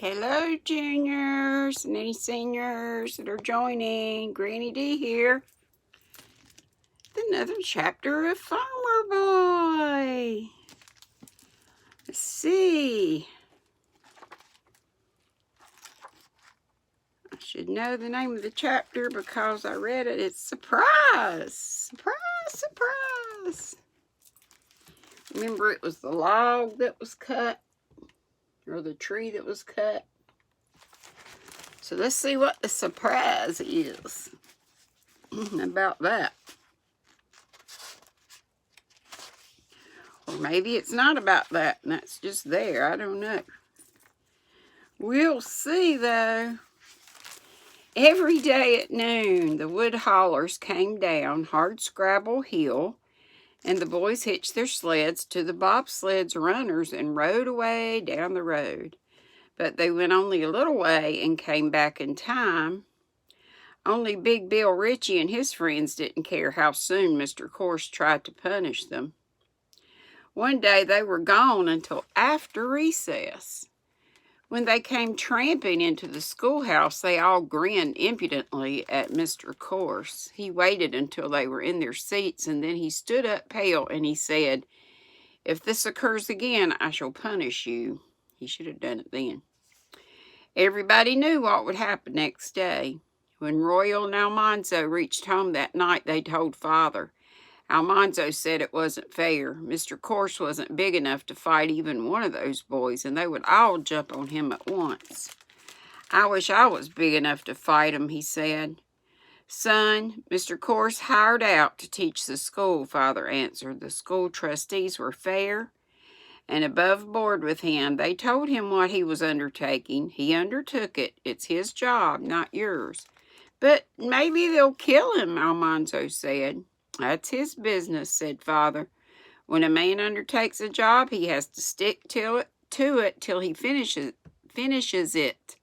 Hello, juniors and any seniors that are joining. GrannyDee here. Another chapter of Farmer Boy. Let's see. I should know the name of the chapter because I read it. It's Surprise! Surprise! Surprise! Remember, it was the log that was cut, or the tree that was cut. So let's see what the surprise is about that. Or maybe it's not about that and that's just there. I don't know. We'll see, though. Every day at noon, the wood haulers came down Hardscrabble Hill, and the boys hitched their sleds to the bobsled's runners and rode away down the road. But they went only a little way and came back in time. Only Big Bill Ritchie and his friends didn't care how soon Mr. Corse tried to punish them. One day they were gone until after recess. When they came tramping into the schoolhouse, they all grinned impudently at Mr. Corse. He waited until they were in their seats, and then he stood up pale and he said, "If this occurs again, I shall punish you." He should have done it then. Everybody knew what would happen next day. When Royal and Almanzo reached home that night, they told Father. Almanzo said it wasn't fair. Mr. Corse wasn't big enough to fight even one of those boys, and they would all jump on him at once. "I wish I was big enough to fight him," he said. "Son, Mr. Corse hired out to teach the school," Father answered. "The school trustees were fair and above board with him. They told him what he was undertaking. He undertook it. It's his job, not yours." "But maybe they'll kill him," Almanzo said. "That's his business," said Father. "When a man undertakes a job, he has to stick to it till he finishes it.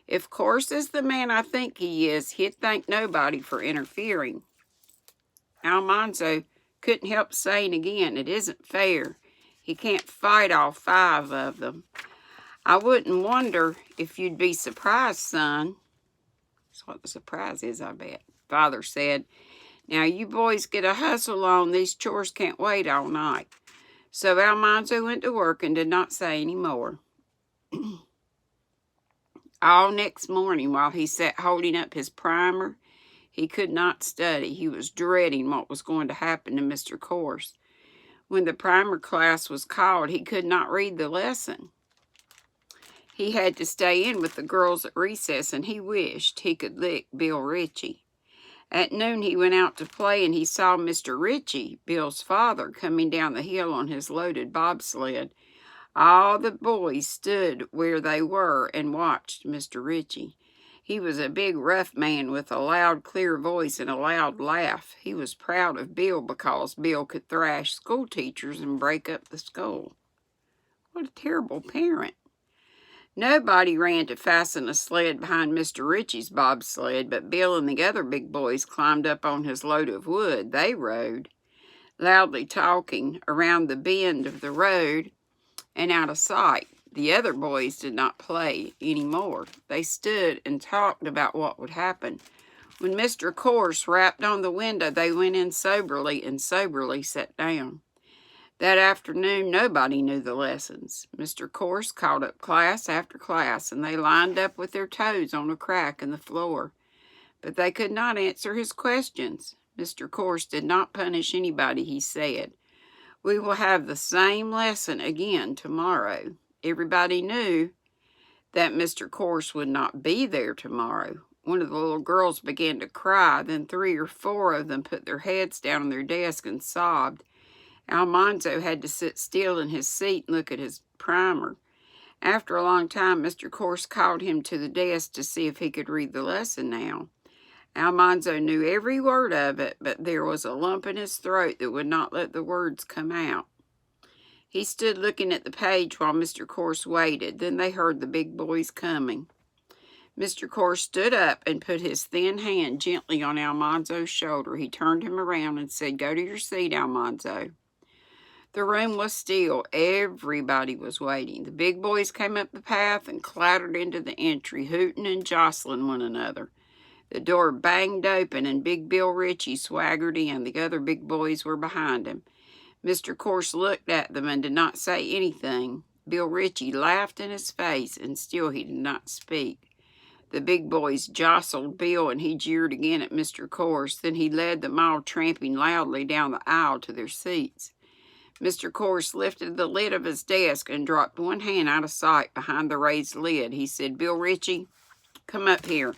If Corse is the man I think he is, he'd thank nobody for interfering." Almanzo couldn't help saying again, "It isn't fair. He can't fight all 5 of them." "I wouldn't wonder if you'd be surprised, son." That's what the surprise is, I bet. Father said, "Now you boys get a hustle on. These chores can't wait all night." So Almanzo went to work and did not say any more. All next morning, while he sat holding up his primer, he could not study. He was dreading what was going to happen to Mr. Corse. When the primer class was called, he could not read the lesson. He had to stay in with the girls at recess, and he wished he could lick Bill Ritchie. At noon he went out to play, and he saw Mr. Ritchie, Bill's father, coming down the hill on his loaded bobsled. All the boys stood where they were and watched Mr. Ritchie. He was a big, rough man with a loud, clear voice and a loud laugh. He was proud of Bill because Bill could thrash school teachers and break up the school. What a terrible parent. Nobody ran to fasten a sled behind Mr. Ritchie's bobsled, but Bill and the other big boys climbed up on his load of wood. They rode, loudly talking, around the bend of the road and out of sight. The other boys did not play any more. They stood and talked about what would happen. When Mr. Corse rapped on the window, they went in soberly and soberly sat down. That afternoon, nobody knew the lessons. Mr. Corse called up class after class, and they lined up with their toes on a crack in the floor. But they could not answer his questions. Mr. Corse did not punish anybody, he said. "We will have the same lesson again tomorrow." Everybody knew that Mr. Corse would not be there tomorrow. One of the little girls began to cry. Then 3 or 4 of them put their heads down on their desk and sobbed. Almanzo had to sit still in his seat and look at his primer. After a long time, Mr. Corse called him to the desk to see if he could read the lesson now. Almanzo knew every word of it, but there was a lump in his throat that would not let the words come out. He stood looking at the page while Mr. Corse waited. Then they heard the big boys coming. Mr. Corse stood up and put his thin hand gently on Almanzo's shoulder. He turned him around and said, "Go to your seat, Almanzo." The room was still. Everybody was waiting. The big boys came up the path and clattered into the entry, hooting and jostling one another. The door banged open, and Big Bill Ritchie swaggered in. The other big boys were behind him. Mr. Corse looked at them and did not say anything. Bill Ritchie laughed in his face, and still he did not speak. The big boys jostled Bill, and he jeered again at Mr. Corse. Then he led them all tramping loudly down the aisle to their seats. Mr. Corse lifted the lid of his desk and dropped one hand out of sight behind the raised lid. He said, "Bill Ritchie, come up here."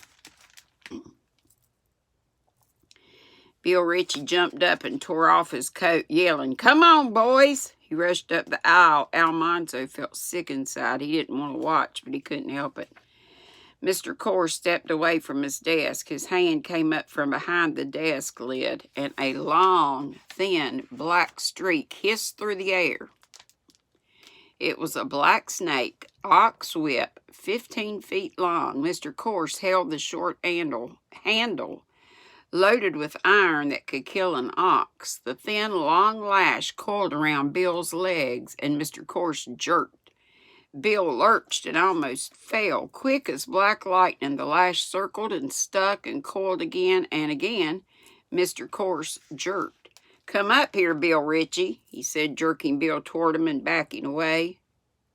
Bill Ritchie jumped up and tore off his coat, yelling, "Come on, boys!" He rushed up the aisle. Almanzo felt sick inside. He didn't want to watch, but he couldn't help it. Mr. Corse stepped away from his desk. His hand came up from behind the desk lid, and a long, thin, black streak hissed through the air. It was a black snake, ox whip, 15 feet long. Mr. Corse held the short handle loaded with iron that could kill an ox. The thin, long lash coiled around Bill's legs, and Mr. Corse jerked. Bill lurched and almost fell. Quick as black lightning, the lash circled and stuck and coiled again and again. Mr. Corse jerked. "Come up here, Bill Ritchie," he said, jerking Bill toward him and backing away.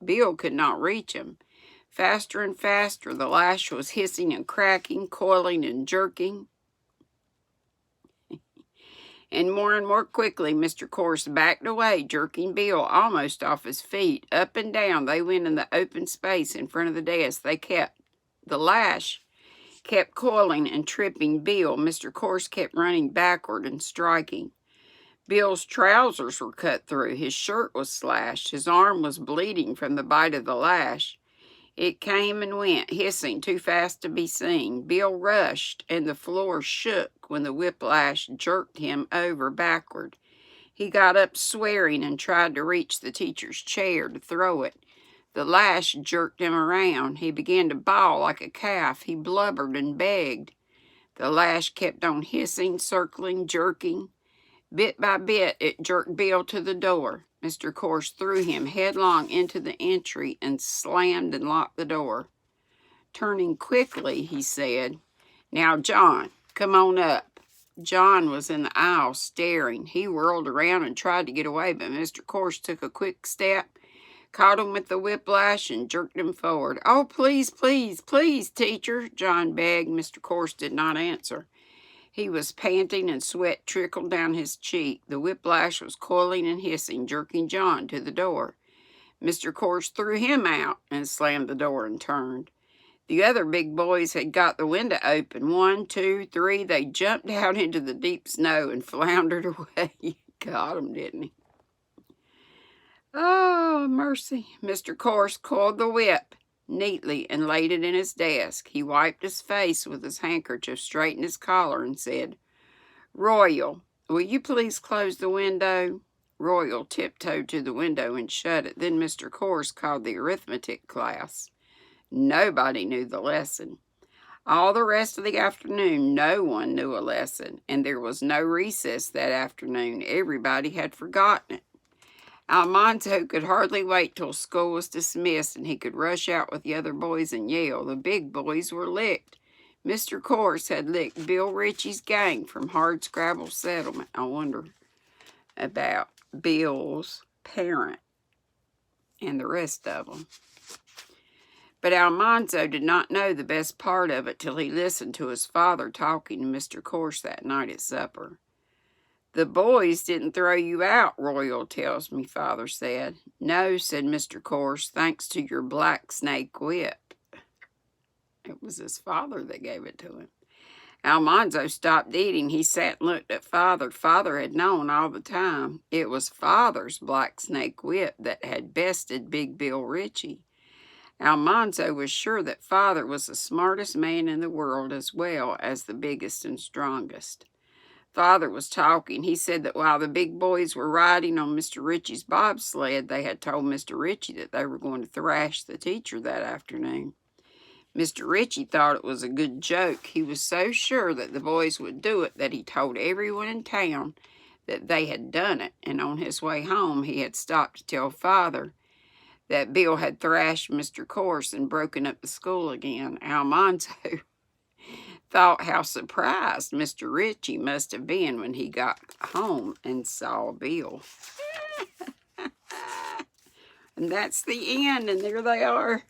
Bill could not reach him. Faster and faster, the lash was hissing and cracking, coiling and jerking. And more quickly, Mr. Corse backed away, jerking Bill almost off his feet. Up and down they went in the open space in front of the desk. The lash kept coiling and tripping Bill. Mr. Corse kept running backward and striking. Bill's trousers were cut through. His shirt was slashed. His arm was bleeding from the bite of the lash. It came and went, hissing, too fast to be seen. Bill rushed, and the floor shook when the whiplash jerked him over backward. He got up swearing and tried to reach the teacher's chair to throw it. The lash jerked him around. He began to bawl like a calf. He blubbered and begged. The lash kept on hissing, circling, jerking. Bit by bit, it jerked Bill to the door. Mr. Corse threw him headlong into the entry and slammed and locked the door. Turning quickly, he said, "Now, John, come on up." John was in the aisle staring. He whirled around and tried to get away, but Mr. Corse took a quick step, caught him with the whiplash, and jerked him forward. "Oh, please, please, please, teacher," John begged. Mr. Corse did not answer. He was panting and sweat trickled down his cheek. The whiplash was coiling and hissing, jerking John to the door. Mr. Corse threw him out and slammed the door and turned. The other big boys had got the window open. 1, 2, 3. They jumped out into the deep snow and floundered away. He got 'em, didn't he? Oh, mercy. Mr. Corse coiled the whip neatly and laid it in his desk. He wiped his face with his handkerchief, straightened his collar, and said, "Royal, will you please close the window?" Royal tiptoed to the window and shut it. Then Mr. Corse called the arithmetic class. Nobody knew the lesson. All the rest of the afternoon, no one knew a lesson, and there was no recess that afternoon. Everybody had forgotten it. Almanzo could hardly wait till school was dismissed and he could rush out with the other boys and yell. The big boys were licked. Mr. Corse had licked Bill Ritchie's gang from Hardscrabble Settlement. I wonder about Bill's parent and the rest of them. But Almanzo did not know the best part of it till he listened to his father talking to Mr. Corse that night at supper. "The boys didn't throw you out, Royal tells me," Father said. "No," said Mr. Corse, "thanks to your black snake whip." It was his father that gave it to him. Almanzo stopped eating. He sat and looked at Father. Father had known all the time. It was Father's black snake whip that had bested Big Bill Ritchie. Almanzo was sure that Father was the smartest man in the world as well as the biggest and strongest. Father was talking. He said that while the big boys were riding on Mr. Ritchie's bobsled, they had told Mr. Ritchie that they were going to thrash the teacher that afternoon. Mr. Ritchie thought it was a good joke. He was so sure that the boys would do it that he told everyone in town that they had done it. And on his way home, he had stopped to tell Father that Bill had thrashed Mr. Course and broken up the school again. Almanzo thought how surprised Mr. Ritchie must have been when he got home and saw Bill. And that's the end, and there they are.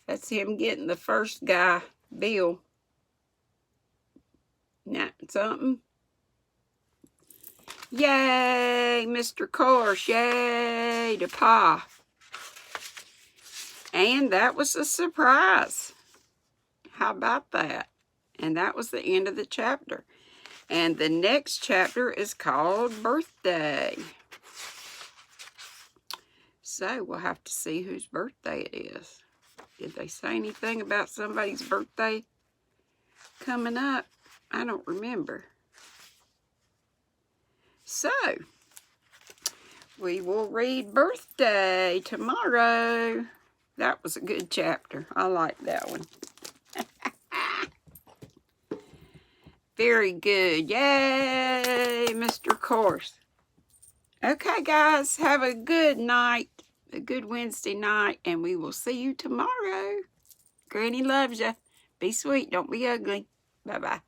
That's him getting the first guy, Bill. Not something. Yay, Mr. Course, yay to Pa. And that was a surprise. How about that? And that was the end of the chapter. And the next chapter is called Birthday. So we'll have to see whose birthday it is. Did they say anything about somebody's birthday coming up? I don't remember. So, we will read Birthday tomorrow. That was a good chapter. I like that one. Very good. Yay, Mr. Course. Okay, guys, have a good night, a good Wednesday night, and we will see you tomorrow. Granny loves you. Be sweet. Don't be ugly. Bye-bye.